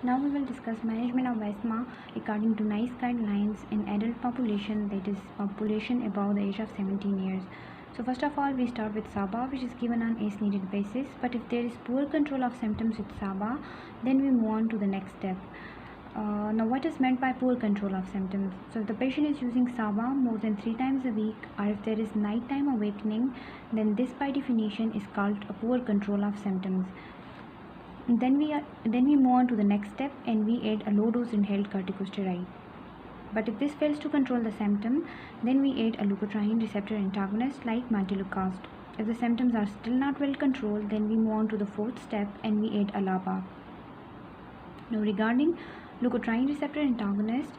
Now we will discuss management of asthma according to NICE guidelines in adult population, that is population above the age of 17 years. So first of all, we start with SABA, which is given on as needed basis, but if there is poor control of symptoms with SABA, then we move on to the next step. Now what is meant by poor control of symptoms? So if the patient is using SABA more than 3 times a week, or if there is nighttime awakening, then this by definition is called a poor control of symptoms. Then we move on to the next step and we add a low dose inhaled corticosteroid. But if this fails to control the symptom, then we add a leukotriene receptor antagonist like montelukast. If the symptoms are still not well controlled, then we move on to the fourth step and we add a LABA. Now regarding leukotriene receptor antagonist,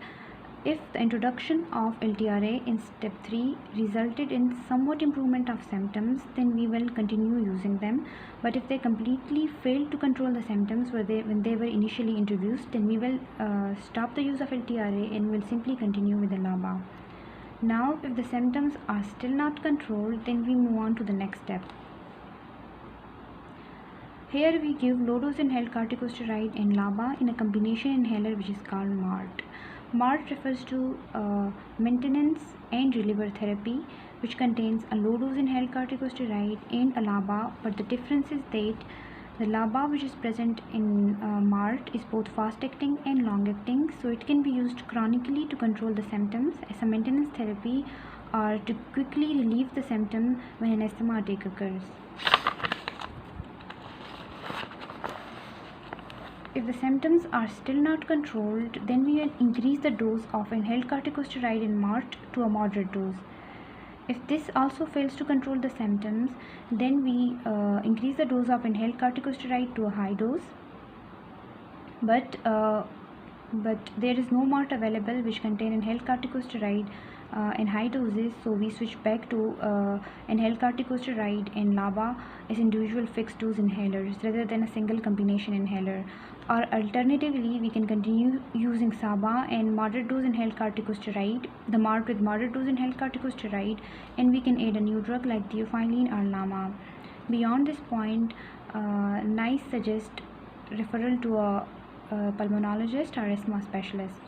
if the introduction of LTRA in step 3 resulted in somewhat improvement of symptoms, then we will continue using them. But if they completely failed to control the symptoms when they were initially introduced, then we will stop the use of LTRA and will simply continue with the LABA. Now if the symptoms are still not controlled, then we move on to the next step. Here we give low dose inhaled corticosteroid and LABA in a combination inhaler which is called MART. MART refers to maintenance and reliever therapy, which contains a low dose inhaled corticosteroid and a LABA, but the difference is that the LABA which is present in MART is both fast acting and long acting, so it can be used chronically to control the symptoms as a maintenance therapy or to quickly relieve the symptom when an asthma attack occurs. If the symptoms are still not controlled, then we will increase the dose of inhaled corticosteroid in MART to a moderate dose. If this also fails to control the symptoms, then we increase the dose of inhaled corticosteroid to a high dose. But there is no MART available which contain inhaled corticosteroid in high doses, so we switch back to inhaled corticosteroid and LABA as individual fixed dose inhalers rather than a single combination inhaler. Or alternatively, we can continue using SABA and moderate dose inhaled corticosteroid, the MART with moderate dose inhaled corticosteroid, and we can add a new drug like theophylline or LAMA. Beyond this point, NICE suggests referral to a pulmonologist or asthma specialist.